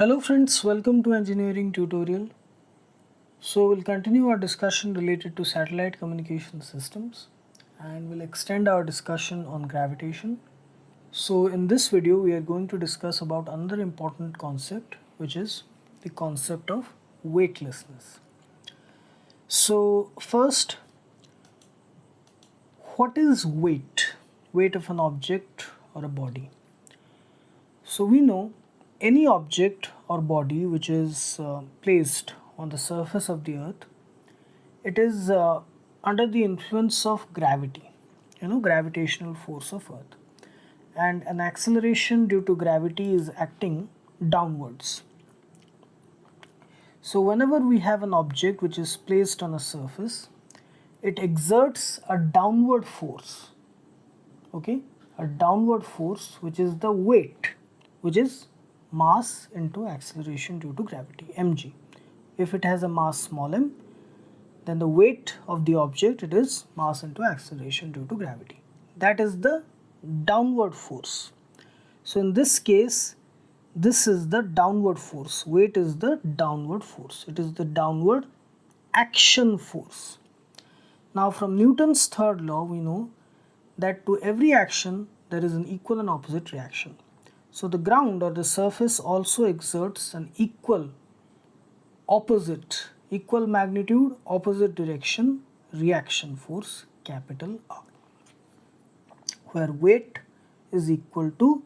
Hello friends, welcome to engineering tutorial. So we'll continue our discussion related to satellite communication systems and we'll extend our discussion on gravitation. So in this video we are going to discuss about another important concept, which is the concept of weightlessness. So first, what is weight? Weight of an object or a body. So we know any object or body which is placed on the surface of the earth, it is under the influence of gravity, gravitational force of earth, and an acceleration due to gravity is acting downwards. So whenever we have an object which is placed on a surface, it exerts a downward force, a downward force, which is the weight, which is mass into acceleration due to gravity, mg. If it has a mass small m, then the weight of the object, it is mass into acceleration due to gravity. That is the downward force. So in this case, this is the downward force. Weight is the downward force. It is the downward action force. Now from Newton's third law, we know that to every action there is an equal and opposite reaction. So the ground or the surface also exerts an equal magnitude, opposite direction reaction force, capital R, where weight is equal to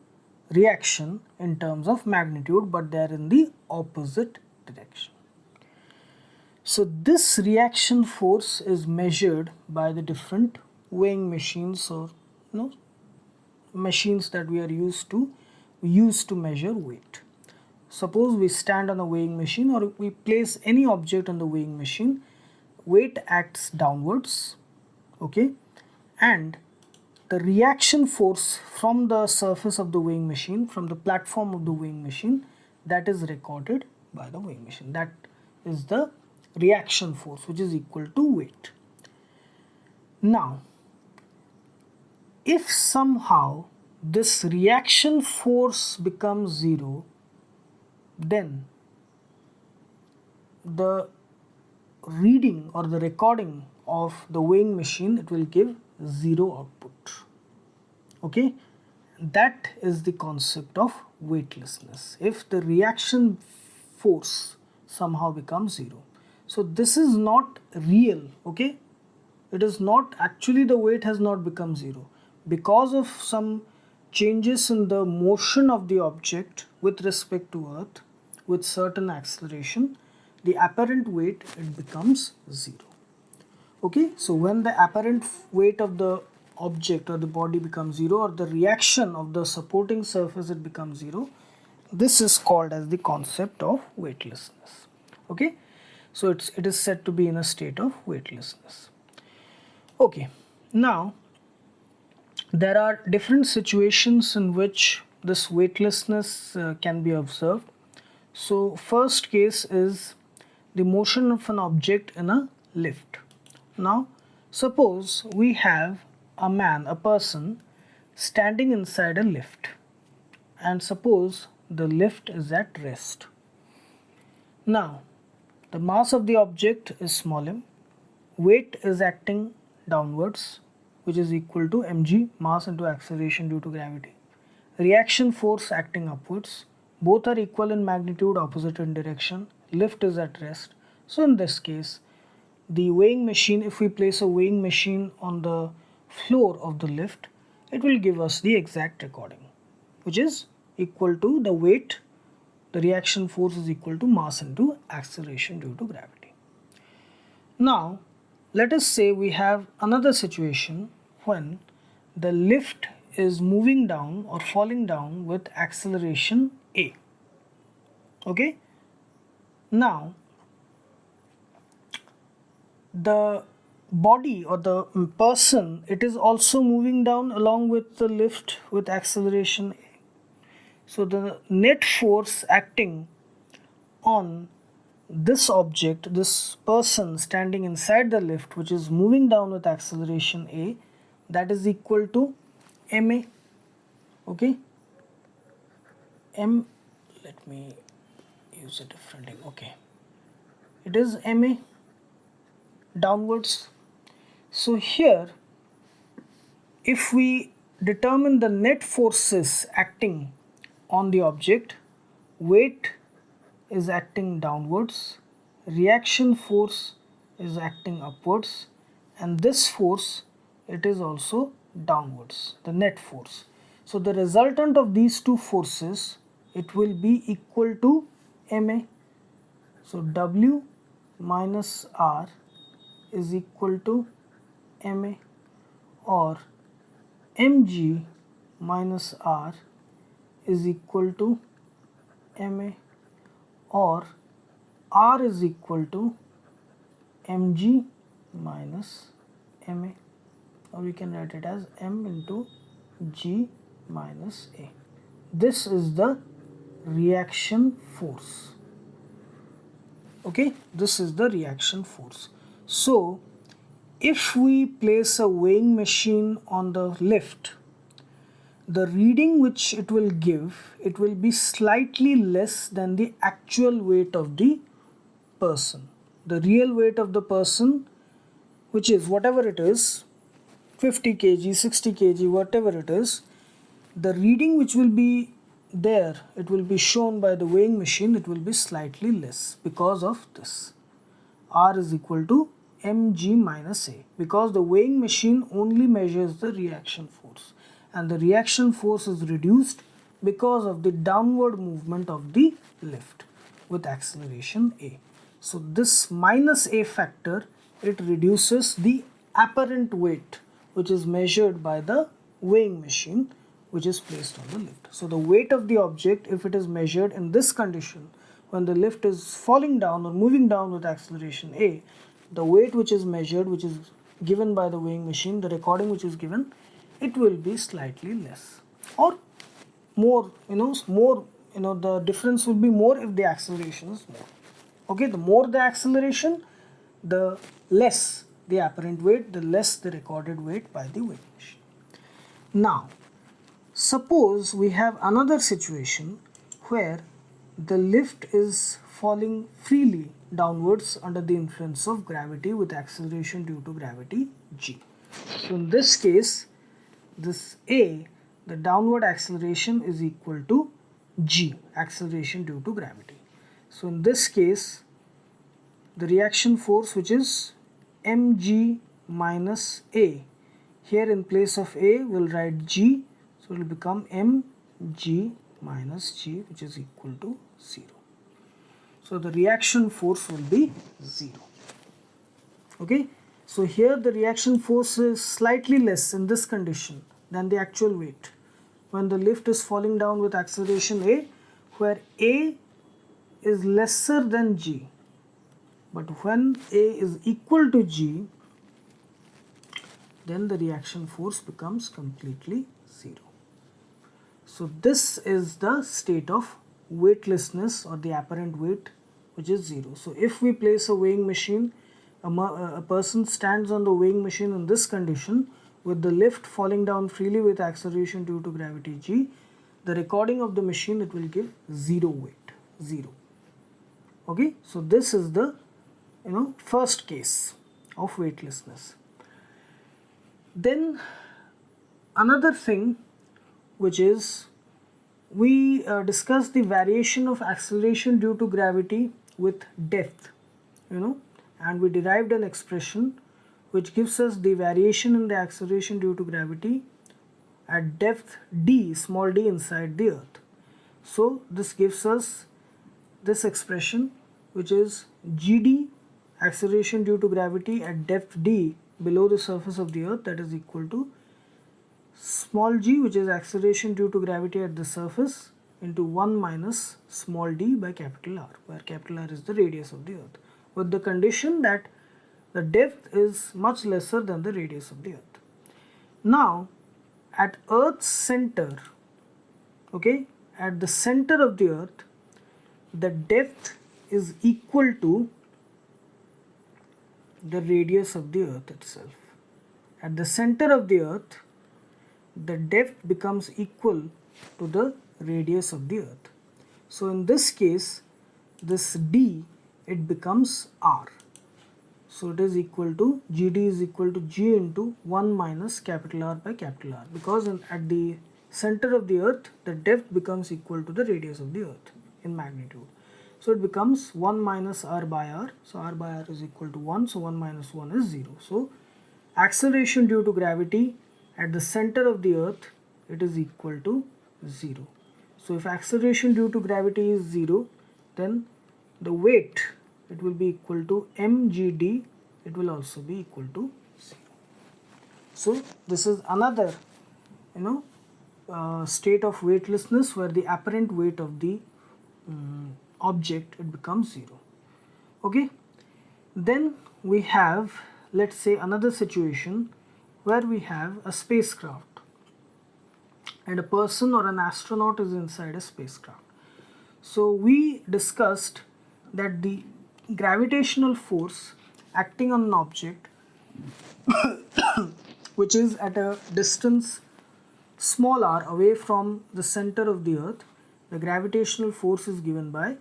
reaction in terms of magnitude, but they are in the opposite direction. So this reaction force is measured by the different weighing machines or machines that we use to measure weight. Suppose we stand on a weighing machine or we place any object on the weighing machine, weight acts downwards, and the reaction force from the surface of the weighing machine, from the platform of the weighing machine, that is recorded by the weighing machine. That is the reaction force, which is equal to weight. Now, if somehow this reaction force becomes zero, then the reading or the recording of the weighing machine, it will give zero output. That is the concept of weightlessness, if the reaction force somehow becomes zero. So this is not real. It is not actually, the weight has not become zero because of some changes in the motion of the object with respect to earth with certain acceleration. The apparent weight, it becomes zero. So when the apparent weight of the object or the body becomes zero, or the reaction of the supporting surface, it becomes zero, this is called as the concept of weightlessness. So it is said to be in a state of weightlessness. Now there are different situations in which this weightlessness can be observed. So first case is the motion of an object in a lift. Now suppose we have a person standing inside a lift, and suppose the lift is at rest. Now the mass of the object is small m, weight is acting downwards, which is equal to mg, mass into acceleration due to gravity. Reaction force acting upwards, both are equal in magnitude, opposite in direction. Lift is at rest. So in this case, the weighing machine, if we place a weighing machine on the floor of the lift, it will give us the exact recording, which is equal to the weight. The reaction force is equal to mass into acceleration due to gravity. Now let us say we have another situation when the lift is moving down or falling down with acceleration a. Now the body or the person, it is also moving down along with the lift with acceleration a. So the net force acting on this object, this person standing inside the lift, which is moving down with acceleration a, that is equal to ma. Let me use a different name. Okay, it is ma downwards. So here, if we determine the net forces acting on the object, weight is acting downwards, reaction force is acting upwards, and this force, it is also downwards, the net force. So the resultant of these two forces, it will be equal to ma. So W minus R is equal to ma, or mg minus R is equal to ma, or R is equal to mg minus ma, or we can write it as m into g minus a. This is the reaction force. Okay, this is the reaction force. So if we place a weighing machine on the lift, the reading which it will give, it will be slightly less than the actual weight of the person. The real weight of the person, which is whatever it is, 50 kg, 60 kg, whatever it is, the reading which will be there, it will be shown by the weighing machine, it will be slightly less because of this. R is equal to mg minus a, because the weighing machine only measures the reaction force, and the reaction force is reduced because of the downward movement of the lift with acceleration a. So this minus a factor, it reduces the apparent weight which is measured by the weighing machine which is placed on the lift. So the weight of the object, if it is measured in this condition, when the lift is falling down or moving down with acceleration a, the weight which is measured, which is given by the weighing machine, the recording which is given, it will be slightly less or more, the difference will be more if the acceleration is more. Okay, the more the acceleration, the less the apparent weight, the less the recorded weight by the weighing machine. Now, suppose we have another situation where the lift is falling freely downwards under the influence of gravity with acceleration due to gravity g. So in this case, this a, the downward acceleration is equal to g, acceleration due to gravity. So in this case, the reaction force, which is mg minus a, here in place of a we'll write g, so it will become mg minus g, which is equal to 0. So the reaction force will be 0. Okay, so here the reaction force is slightly less in this condition than the actual weight when the lift is falling down with acceleration a, where a is lesser than g. But when a is equal to g, then the reaction force becomes completely 0. So this is the state of weightlessness, or the apparent weight, which is 0. So if we place a weighing machine, a person stands on the weighing machine in this condition with the lift falling down freely with acceleration due to gravity g, the recording of the machine, it will give 0 weight, 0. Okay, so this is the first case of weightlessness. Then another thing, which is we discussed the variation of acceleration due to gravity with depth, and we derived an expression which gives us the variation in the acceleration due to gravity at depth d, small d, inside the earth. So this gives us this expression, which is gd, acceleration due to gravity at depth d below the surface of the earth, that is equal to small g, which is acceleration due to gravity at the surface, into 1 minus small d by capital R, where capital R is the radius of the earth, with the condition that the depth is much lesser than the radius of the earth. Now, at earth's center, okay, at the center of the earth, the depth is equal to the radius of the earth itself. At the center of the earth, the depth becomes equal to the radius of the earth. So in this case, this d, it becomes r. So it is equal to Gd is equal to G into 1 minus capital R by capital R, because at the center of the earth the depth becomes equal to the radius of the earth in magnitude. So it becomes 1 minus R by R. So R by R is equal to 1. So 1 minus 1 is 0. So acceleration due to gravity at the center of the earth, it is equal to 0. So if acceleration due to gravity is 0, then the weight, it will be equal to mgd, it will also be equal to 0. So this is another state of weightlessness where the apparent weight of the object, it becomes 0. Okay, then we have, let's say, another situation where we have a spacecraft and a person or an astronaut is inside a spacecraft. So we discussed that the gravitational force acting on an object which is at a distance small r away from the center of the earth, the gravitational force is given by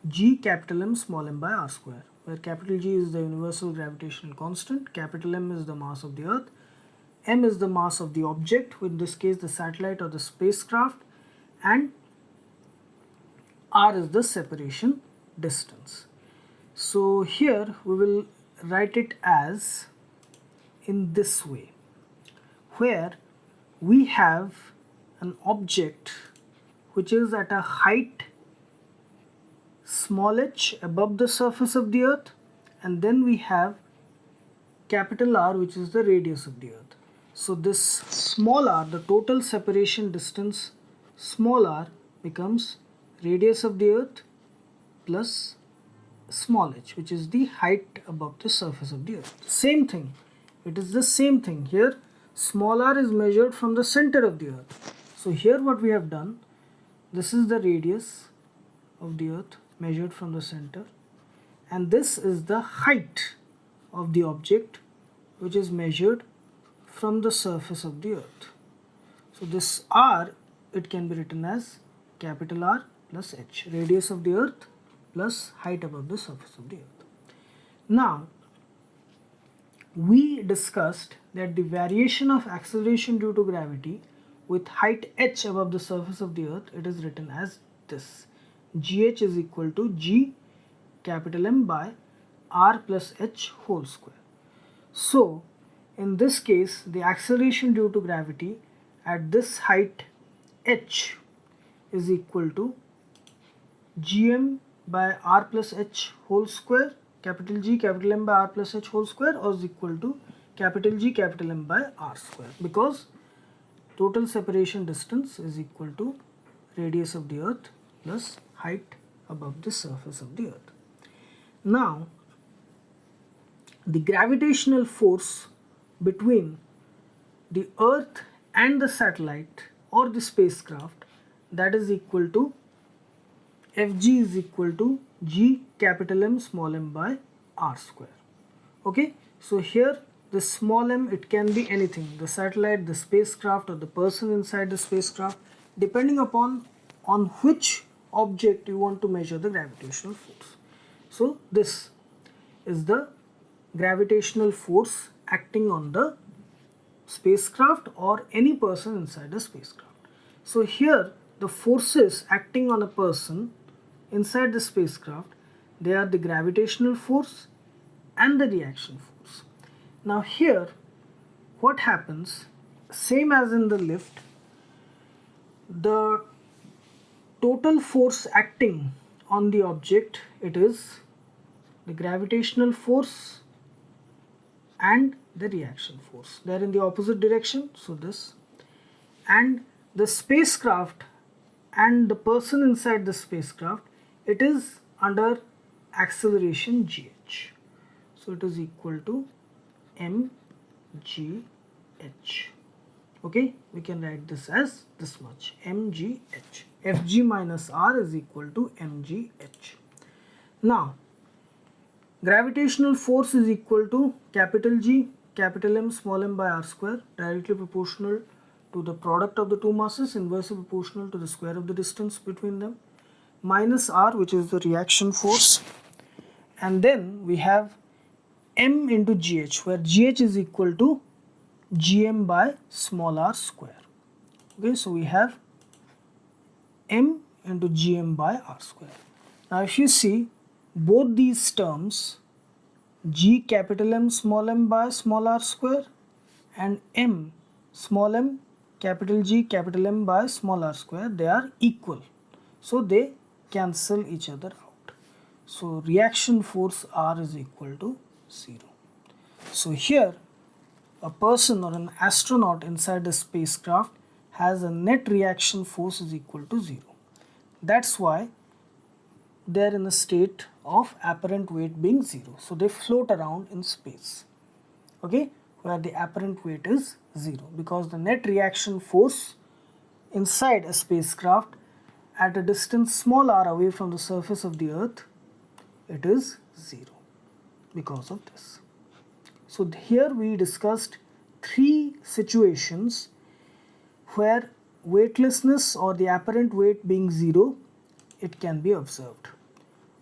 G capital M small m by r square, where capital G is the universal gravitational constant, capital M is the mass of the earth, m is the mass of the object, in this case the satellite or the spacecraft, and r is the separation distance. So here we will write it as in this way, where we have an object which is at a height small h above the surface of the earth, and then we have capital R, which is the radius of the earth. So this small r, the total separation distance small r, becomes radius of the earth plus small h, which is the height above the surface of the earth. Same thing, it is the same thing here. Small r is measured from the center of the earth. So here what we have done, this is the radius of the earth measured from the center, and this is the height of the object which is measured from the surface of the earth. So this r, it can be written as capital R plus h, radius of the earth plus height above the surface of the earth. Now we discussed that the variation of acceleration due to gravity with height h above the surface of the earth, it is written as this: gh is equal to G capital M by R plus h whole square. So in this case, the acceleration due to gravity at this height h is equal to gm by r plus h whole square, capital G capital M by r plus h whole square, or is equal to capital G capital M by r square, because total separation distance is equal to radius of the earth plus height above the surface of the earth. Now the gravitational force between the earth and the satellite or the spacecraft, that is equal to Fg is equal to G capital M small m by r square. Okay, so here the small m, it can be anything, the satellite, the spacecraft, or the person inside the spacecraft, depending upon on which object you want to measure the gravitational force. So this is the gravitational force acting on the spacecraft or any person inside the spacecraft. So here the forces acting on a person inside the spacecraft, they are the gravitational force and the reaction force. Now here what happens, same as in the lift, the total force acting on the object, it is the gravitational force and the reaction force. They are in the opposite direction, so this, and the spacecraft and the person inside the spacecraft, it is under acceleration gh. So it is equal to mgh. Okay, we can write this as this much, mgh. Fg minus r is equal to mgh. Now gravitational force is equal to capital G capital M small m by r square, directly proportional to the product of the two masses, inversely proportional to the square of the distance between them. minus R, which is the reaction force, and then we have m into gh, where gh is equal to gm by small r square. Okay, so we have m into gm by r square. Now if you see both these terms, g capital M small m by small r square and m small m capital G capital M by small r square, they are equal, so they cancel each other out. So reaction force R is equal to 0. So here a person or an astronaut inside a spacecraft has a net reaction force is equal to 0. That's why they're in a state of apparent weight being 0. So they float around in space, okay, where the apparent weight is 0, because the net reaction force inside a spacecraft at a distance small r away from the surface of the earth, it is 0 because of this. So here we discussed 3 situations where weightlessness or the apparent weight being 0, it can be observed.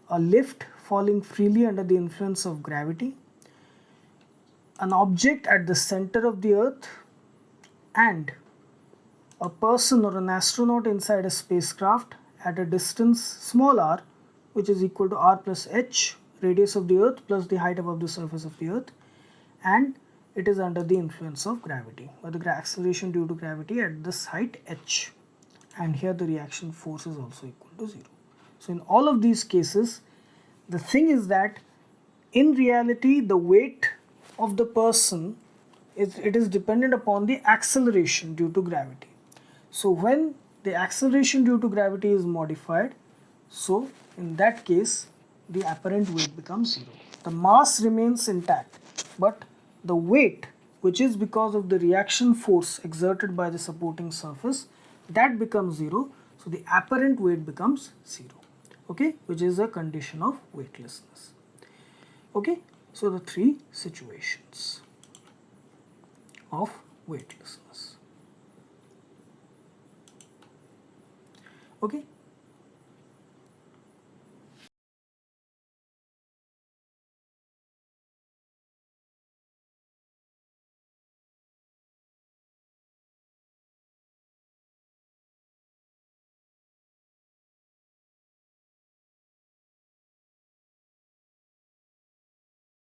A lift falling freely under the influence of gravity, an object at the center of the earth, and a person or an astronaut inside a spacecraft at a distance small r, which is equal to r plus h, radius of the earth plus the height above the surface of the earth, and it is under the influence of gravity, or the acceleration due to gravity at this height h, and here the reaction force is also equal to 0. So in all of these cases, the thing is that in reality the weight of the person is dependent upon the acceleration due to gravity. So when the acceleration due to gravity is modified, so in that case the apparent weight becomes 0. The mass remains intact, but the weight, which is because of the reaction force exerted by the supporting surface, that becomes 0. So the apparent weight becomes 0, okay, which is a condition of weightlessness. Okay, so the 3 situations of weightlessness. Okay,